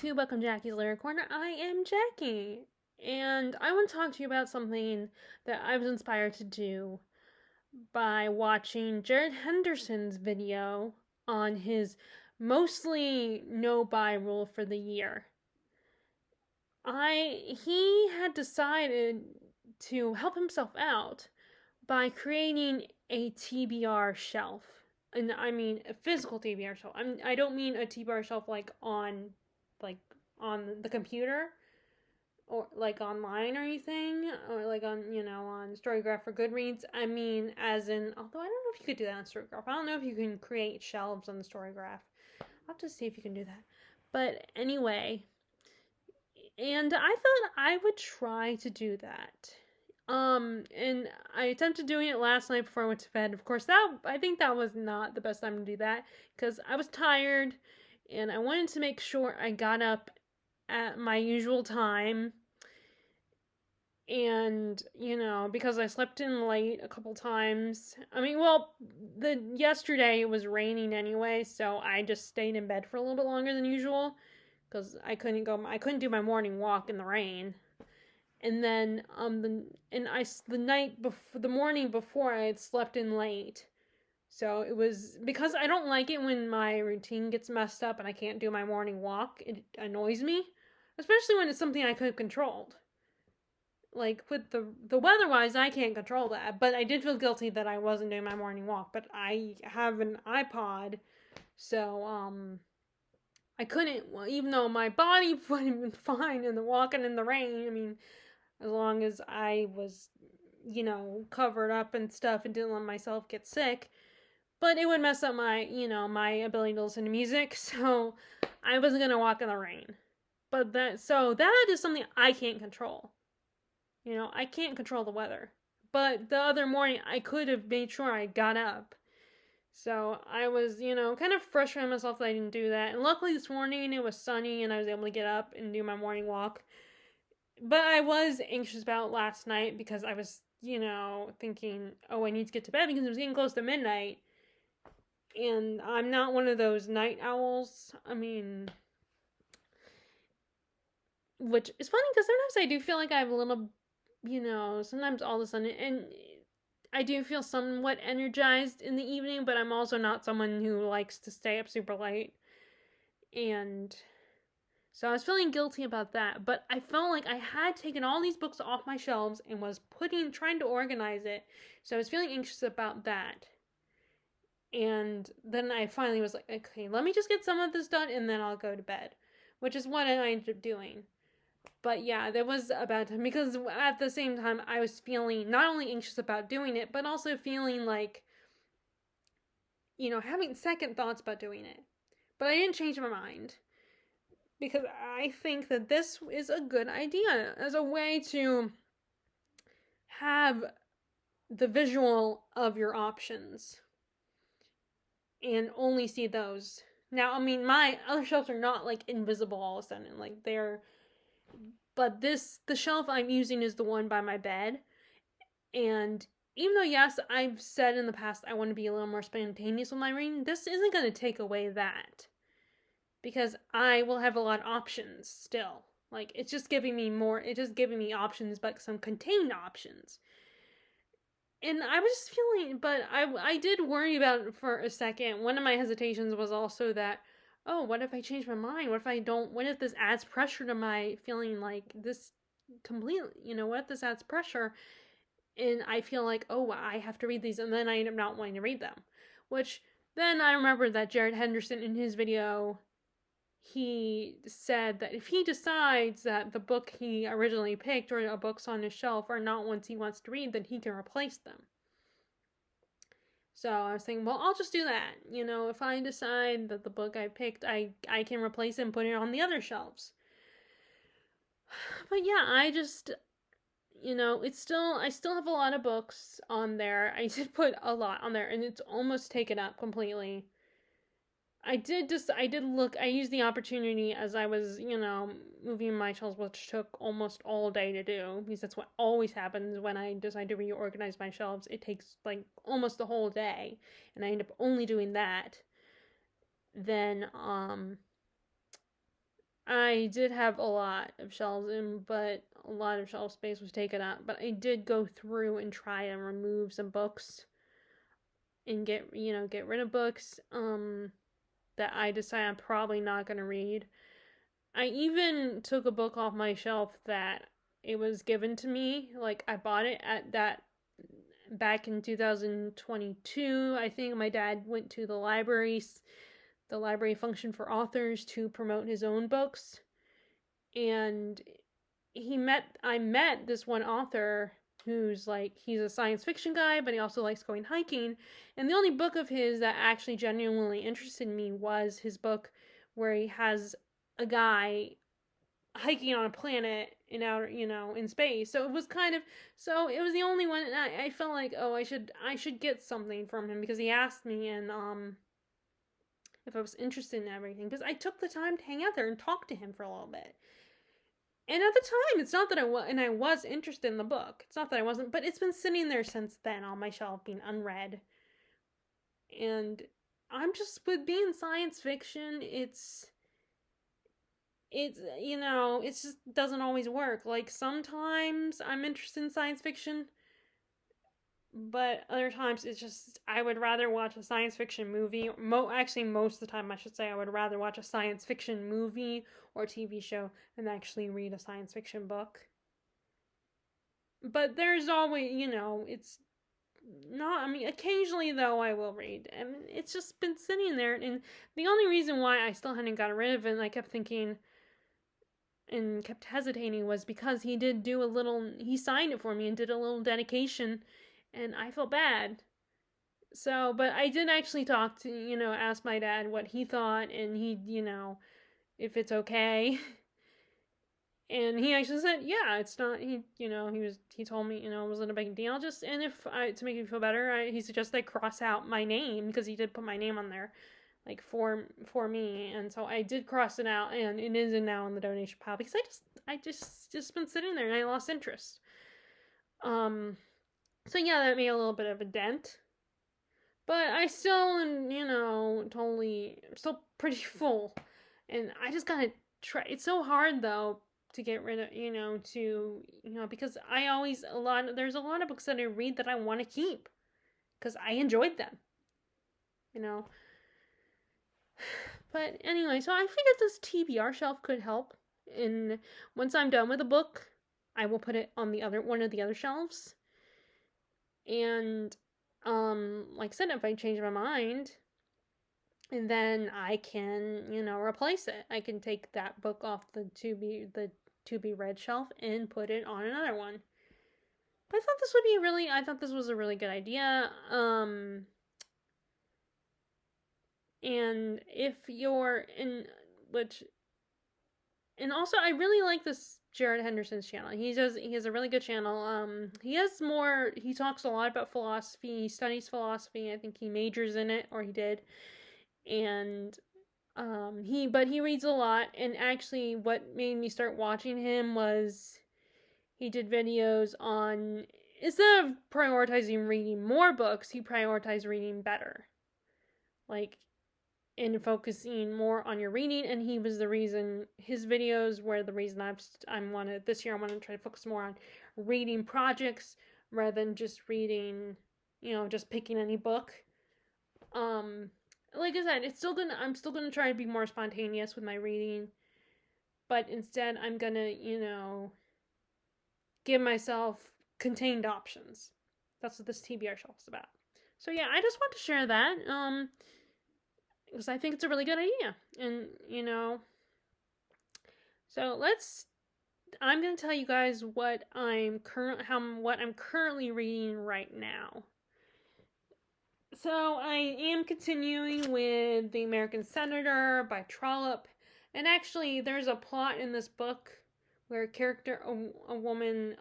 to Welcome Jackie's Lyric Corner. I am Jackie, and I want to talk to you about something that I was inspired to do by watching Jared Henderson's video on his mostly no buy rule for the year. He had decided to help himself out by creating a TBR shelf. And I mean a physical TBR shelf. I don't mean a TBR shelf like on the computer or like online or anything, or like on on Storygraph or Goodreads. I mean, as in, although I don't know if you could do that on Storygraph. I don't know if you can create shelves on the Storygraph. I'll have to see if you can do that. But anyway, and I thought I would try to do that. And I attempted doing it last night before I went to bed. Of course, I think that was not the best time to do that because I was tired and I wanted to make sure I got up at my usual time. And, because I slept in late a couple times. I mean, well, yesterday it was raining anyway, so I just stayed in bed for a little bit longer than usual because I couldn't do my morning walk in the rain. And then the morning before I had slept in late. So it was because I don't like it when my routine gets messed up and I can't do my morning walk. It annoys me, especially when it's something I could have controlled. Like with the weather-wise, I can't control that, but I did feel guilty that I wasn't doing my morning walk. But I have an iPod, so I couldn't. Well, even though my body would have been fine in the walking in the rain. I mean, as long as I was, covered up and stuff and didn't let myself get sick. But it would mess up my ability to listen to music, so I wasn't gonna walk in the rain. But that is something I can't control. I can't control the weather. But the other morning, I could have made sure I got up. So I was, kind of frustrated myself that I didn't do that. And luckily this morning it was sunny and I was able to get up and do my morning walk. But I was anxious about last night because I was, thinking, oh, I need to get to bed because it was getting close to midnight. And I'm not one of those night owls. I mean, which is funny because sometimes I do feel like I have a little, sometimes all of a sudden, and I do feel somewhat energized in the evening, but I'm also not someone who likes to stay up super late. And so I was feeling guilty about that, but I felt like I had taken all these books off my shelves and was trying to organize it. So I was feeling anxious about that. And then I finally was like, okay, let me just get some of this done and then I'll go to bed, which is what I ended up doing. But yeah, there was a bad time because at the same time I was feeling not only anxious about doing it, but also feeling like, having second thoughts about doing it. But I didn't change my mind because I think that this is a good idea as a way to have the visual of your options and only see those. Now, I mean, my other shelves are not like invisible all of a sudden. Like but the shelf I'm using is the one by my bed. And even though, yes, I've said in the past I want to be a little more spontaneous with my reading, this isn't going to take away that. Because I will have a lot of options still. Like, it's just giving me options, but some contained options. And I was just feeling, but I did worry about it for a second. One of my hesitations was also that, oh, what if I change my mind? What if this adds pressure to my feeling like this completely, what if this adds pressure and I feel like, oh, I have to read these and then I end up not wanting to read them. Which, then I remembered that Jared Henderson in his video, he said that if he decides that the book he originally picked or books on his shelf are not ones he wants to read, then he can replace them. So I was thinking, well, I'll just do that. If I decide that the book I picked, I can replace it and put it on the other shelves. But yeah, I just, I still have a lot of books on there. I did put a lot on there and it's almost taken up completely. I used the opportunity as I was, moving my shelves, which took almost all day to do, because that's what always happens when I decide to reorganize my shelves. It takes, like, almost the whole day, and I end up only doing that. Then, I did have a lot of shelves in, but a lot of shelf space was taken up. But I did go through and try and remove some books and get rid of books that I decided I'm probably not going to read. I even took a book off my shelf that it was given to me. Like, I bought it at that back in 2022. I think my dad went to the library function for authors, to promote his own books. And I met this one author who's like, he's a science fiction guy, but he also likes going hiking. And the only book of his that actually genuinely interested me was his book where he has a guy hiking on a planet in outer, in space. So it was the only one, and I felt like, oh, I should get something from him, because he asked me, and if I was interested in everything, because I took the time to hang out there and talk to him for a little bit. And at the time, it's not that I was interested in the book. It's not that I wasn't, but it's been sitting there since then on my shelf, being unread. And I'm just, with being science fiction, it just doesn't always work. Like, sometimes I'm interested in science fiction, but other times it's just, I would rather watch a science fiction movie. Actually, most of the time, I should say, I would rather watch a science fiction movie or TV show than actually read a science fiction book. But there's always, it's not, I mean, occasionally, though, I will read. And it's just been sitting there. And the only reason why I still hadn't gotten rid of it, and I kept thinking and kept hesitating, was because he signed it for me and did a little dedication, and I felt bad. So, but I did actually ask my dad what he thought, and he, if it's okay. And he actually said, yeah, it's not, he told me, it wasn't a big deal. And to make me feel better, he suggested I cross out my name, because he did put my name on there, like, for me. And so I did cross it out, and it is now in the donation pile, because I just been sitting there and I lost interest. So yeah, that made a little bit of a dent. But I still am, still pretty full. And I just gotta try. It's so hard, though, to get rid of, because there's a lot of books that I read that I want to keep, because I enjoyed them, But anyway, so I figured this TBR shelf could help. And once I'm done with a book, I will put it on one of the other shelves. And like I said, if I change my mind, and then I can, replace it. I can take that book off the to be read shelf and put it on another one. But I thought this was a really good idea. And if you're and also, I really like this Jared Henderson's channel. He has a really good channel. He talks a lot about philosophy. He studies philosophy. I think he majors in it, or he did. And he reads a lot. And actually, what made me start watching him was he did videos on, instead of prioritizing reading more books, he prioritized reading better. Like, and focusing more on your reading, and his videos were the reason this year I want to try to focus more on reading projects rather than just reading, just picking any book. Like I said, I'm still gonna try to be more spontaneous with my reading, but instead I'm gonna, give myself contained options. That's what this TBR shelf is about. So yeah, I just want to share that. Because I think it's a really good idea. And, so I'm going to tell you guys what I'm currently reading right now. So I am continuing with The American Senator by Trollope. And actually, there's a plot in this book where a woman,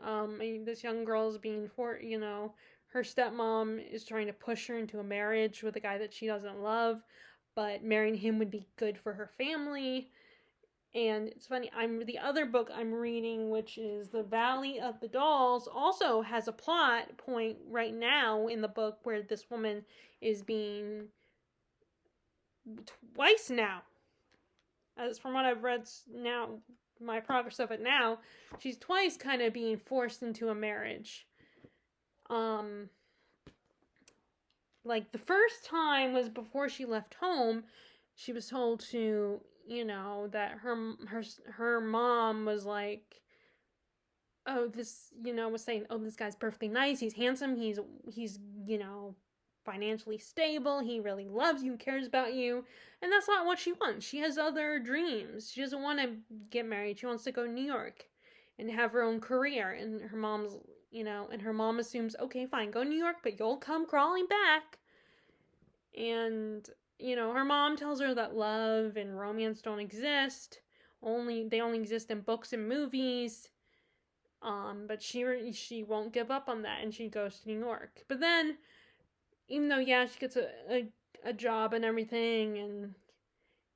this young girl is her stepmom is trying to push her into a marriage with a guy that she doesn't love, but marrying him would be good for her family. And it's funny, the other book I'm reading, which is The Valley of the Dolls, also has a plot point right now in the book where this woman is being twice now. as from what I've read now, my progress of it now, she's twice kind of being forced into a marriage. Um, like the first time was before she left home. She was told to, that her mom was like, oh, this, was saying, oh, this guy's perfectly nice. He's handsome. He's, financially stable. He really loves you, cares about you. And that's not what she wants. She has other dreams. She doesn't want to get married. She wants to go to New York and have her own career. And her mom's, and her mom assumes, okay, fine, go to New York, but you'll come crawling back. And, her mom tells her that love and romance don't exist. They only exist in books and movies. But she won't give up on that, and she goes to New York. But then, even though she gets a job and everything,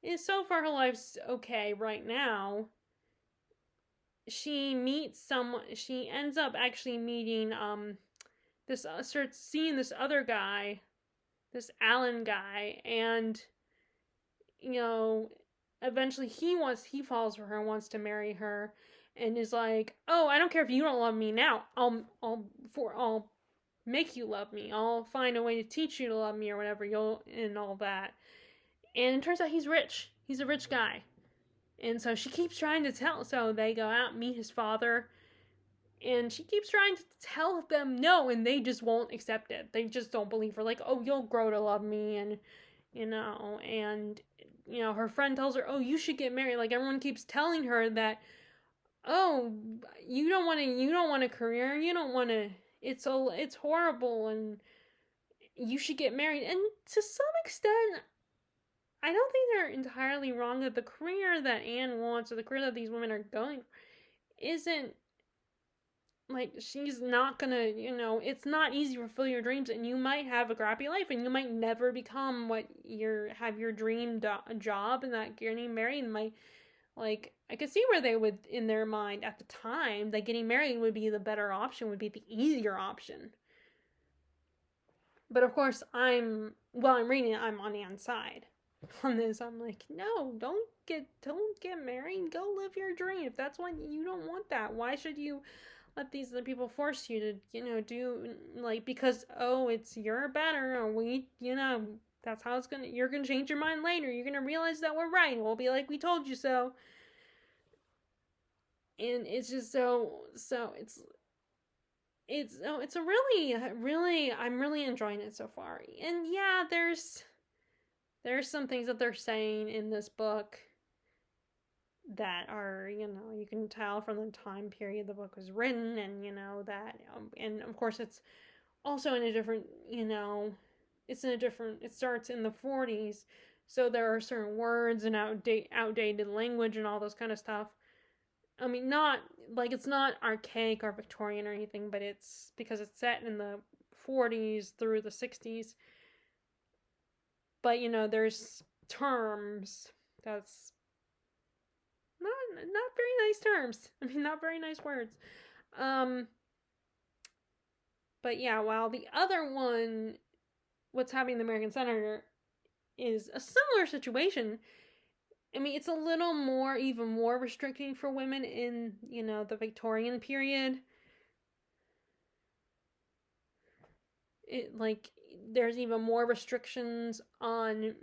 and so far her life's okay right now, she meets someone. She ends up actually meeting this starts seeing this other guy, this Alan guy, and eventually he falls for her, wants to marry her, and is like, "Oh, I don't care if you don't love me now. I'll make you love me. I'll find a way to teach you to love me or whatever. And all that." And it turns out he's rich. He's a rich guy, and so she keeps trying to tell. So they go out, meet his father, and she keeps trying to tell them no, and they just won't accept it. They just don't believe her. Like, "Oh, you'll grow to love me," and her friend tells her, "Oh, you should get married." Like everyone keeps telling her that, "Oh, you don't want a career. You don't want to. It's horrible, and you should get married." And to some extent, I don't think they're entirely wrong that the career that Anne wants, or the career that these women are going, isn't like, she's not gonna, it's not easy to fulfill your dreams, and you might have a crappy life, and you might never become have your dream job, and that getting married might, like, I could see where they would, in their mind at the time, that getting married would be the better option, would be the easier option. But of course, I'm reading it, I'm on Anne's side on this. I'm like, no, don't get married. Go live your dream. If that's what you don't want, that, why should you let these other people force you to, do, like, because, oh, it's you're better, or we, that's how you're gonna change your mind later. You're gonna realize that we're right. We'll be like, we told you so. And it's just it's a really, I'm really enjoying it so far. And yeah, there's some things that they're saying in this book that are, you can tell from the time period the book was written, and that, and of course it's also in a different, it starts in the 40s, so there are certain words and outdated language and all those kind of stuff. I mean, not like, it's not archaic or Victorian or anything, but it's because it's set in the 40s through the 60s. But there's terms that's not very nice terms. I mean, not very nice words. But yeah, while the other one, What's Happening in the American Senator, is a similar situation. I mean, it's a little more, even more restricting for women in, the Victorian period. There's even more restrictions on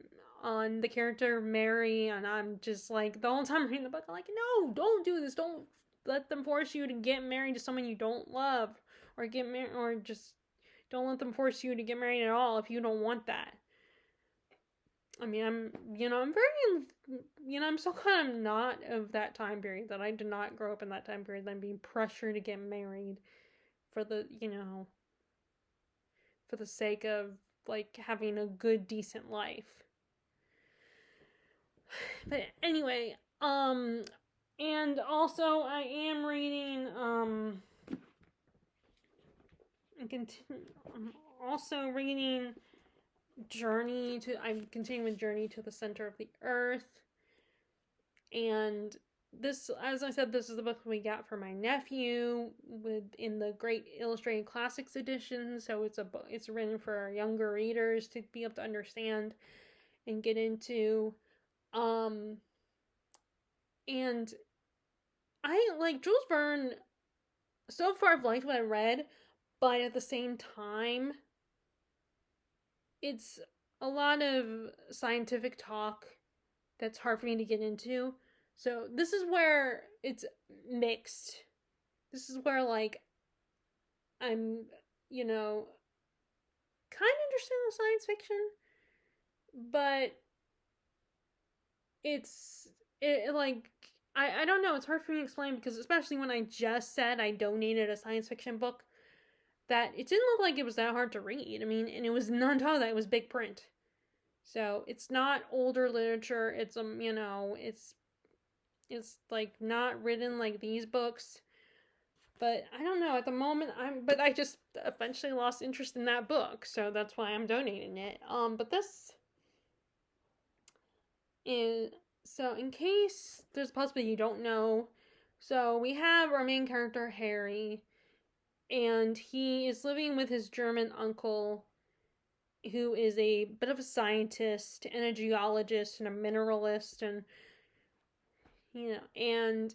the character Mary, and I'm just like, the whole time reading the book, I'm like, no, don't do this. Don't let them force you to get married to someone you don't love, or get married, or just don't let them force you to get married at all if you don't want that. I mean, I'm very, I'm so kind of not of that time period, that I did not grow up in that time period, that I'm being pressured to get married for the, for the sake of, like, having a good, decent life. But anyway, and also I am reading, I'm also reading I'm continuing with Journey to the Center of the Earth. And this, as I said, this is the book we got for my nephew in the Great Illustrated Classics edition. So it's written for younger readers to be able to understand and get into. And I like Jules Verne. So far, I've liked what I read, but at the same time, it's a lot of scientific talk that's hard for me to get into. So this is where it's mixed. This is where like I'm, you know, kind of interested in the science fiction, but it's like I don't know. It's hard for me to explain because especially when I just said I donated a science fiction book, that it didn't look like it was that hard to read. I mean, and it was none of that. It was big print. So it's not older literature. It's it's like not written like these books. But I don't know. At the moment, but I just eventually lost interest in that book, so that's why I'm donating it. But this is so in case there's a possibility you don't know. So we have our main character Harry, and he is living with his German uncle, who is a bit of a scientist and a geologist and a mineralist, and and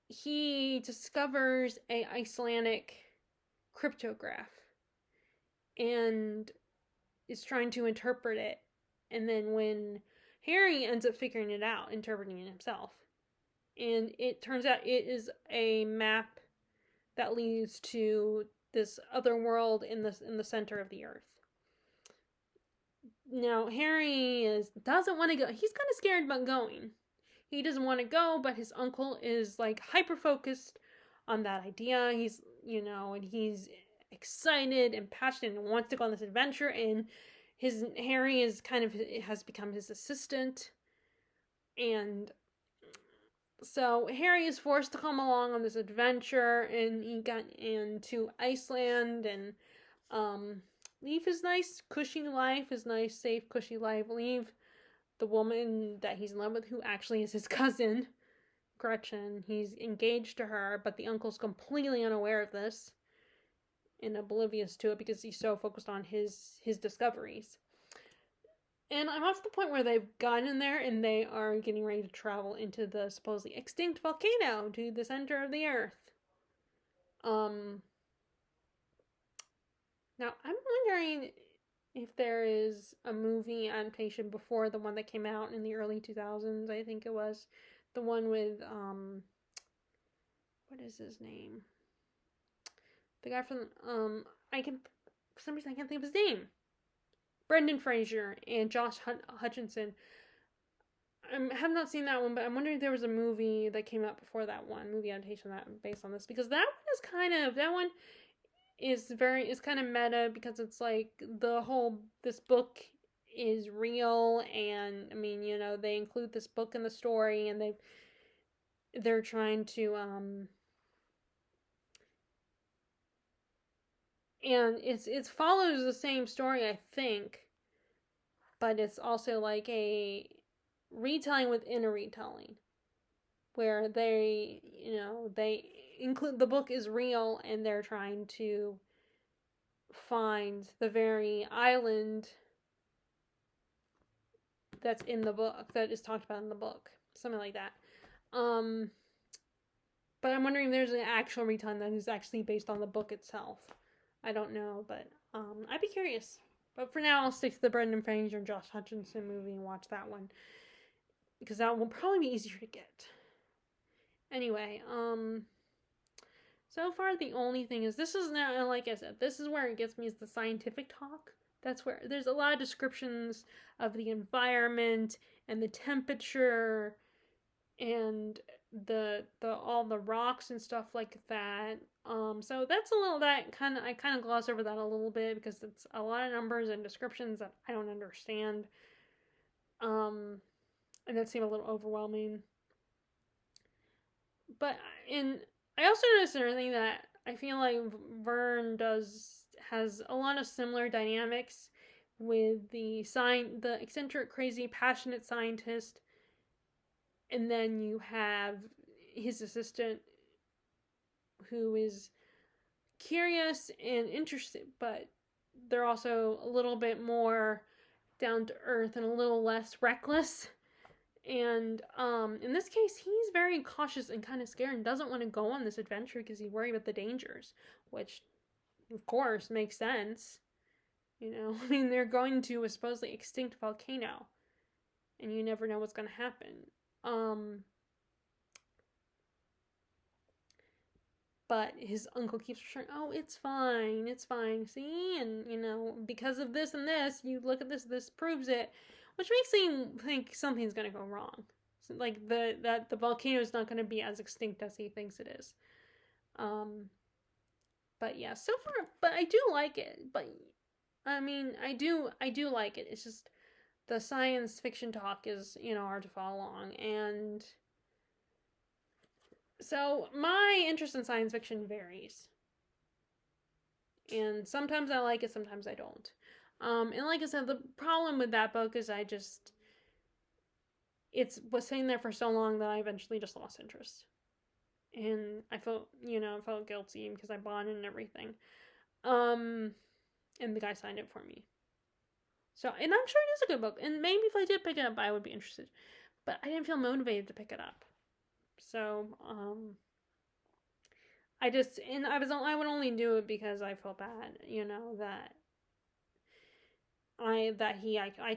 he discovers a Icelandic cryptograph and is trying to interpret it. And then when Harry ends up figuring it out, interpreting it himself, and it turns out it is a map that leads to this other world in the center of the earth. Now Harry doesn't want to go. He's kind of scared about going. He doesn't want to go, but his uncle is like hyper focused on that idea. He's and he's excited and passionate and wants to go on this adventure. And Harry is has become his assistant, and so Harry is forced to come along on this adventure, and he got into Iceland and leave his nice cushy life, his nice safe cushy life, leave the woman that he's in love with, who actually is his cousin, Gretchen. He's engaged to her, but the uncle's completely unaware of this and oblivious to it because he's so focused on his discoveries. And I'm off to the point where they've gotten there and they are getting ready to travel into the supposedly extinct volcano to the center of the earth. Now I'm wondering if there is a movie adaptation before the one that came out in the early 2000s. I think it was the one with what is his name? The guy from for some reason I can't think of his name. Brendan Fraser and Josh Hutcherson. I have not seen that one, but I'm wondering if there was a movie that came out before that one, movie adaptation that based on this, because that one is kind of meta because it's like this book is real, and I mean they include this book in the story, and they're trying to and it follows the same story, I think, but it's also like a retelling within a retelling, where they include the book is real, and they're trying to find the very island that's in the book, that is talked about in the book, something like that. But I'm wondering if there's an actual retelling that is actually based on the book itself. I don't know, but I'd be curious. But for now, I'll stick to the Brendan Fraser and Josh Hutcherson movie and watch that one, because that will probably be easier to get. Anyway, so far the only thing is, this is now, like I said, this is where it gets me, is the scientific talk. That's where there's a lot of descriptions of the environment and the temperature and the all the rocks and stuff like that. So that's a little that I kind of gloss over that a little bit because it's a lot of numbers and descriptions that I don't understand. And that seemed a little overwhelming. But I also noticed another thing that I feel like Verne has a lot of similar dynamics with the eccentric, crazy, passionate scientist, and then you have his assistant, who is curious and interested, but they're also a little bit more down to earth and a little less reckless. And in this case, he's very cautious and kind of scared and doesn't want to go on this adventure because he's worried about the dangers, which, of course, makes sense. You know, I mean, they're going to a supposedly extinct volcano, and you never know what's going to happen. But his uncle keeps reassuring, oh, it's fine, see? And, you know, because of this and this, you look at this proves it, which makes me think something's going to go wrong. Like, that the volcano is not going to be as extinct as he thinks it is. But yeah, so far, but I do like it. But, I mean, I do like it. It's just the science fiction talk is, you know, hard to follow along. And so my interest in science fiction varies. And sometimes I like it, sometimes I don't. And like I said, the problem with that book is it was sitting there for so long that I eventually just lost interest. And I felt guilty because I bought it and everything. And the guy signed it for me. So, and I'm sure it is a good book. And maybe if I did pick it up, I would be interested. But I didn't feel motivated to pick it up. So, I would only do it because I felt bad, you know, that I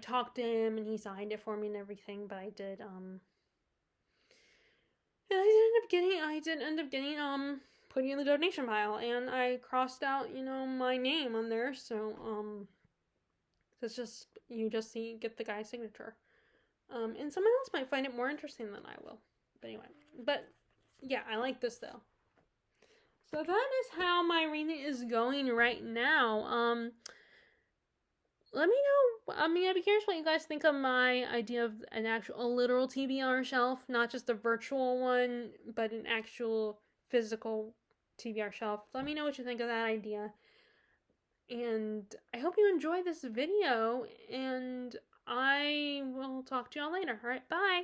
talked to him and he signed it for me and everything, but I did, I did end up getting, putting in the donation pile, and I crossed out, you know, my name on there, so, it's just, get the guy's signature. And someone else might find it more interesting than I will. But anyway, yeah, I like this though. So that is how my reading is going right now. Let me know. I mean, I'd be curious what you guys think of my idea of a literal TBR shelf, not just a virtual one, but an actual physical TBR shelf. Let me know what you think of that idea. And I hope you enjoy this video, and I will talk to y'all later. All right, bye.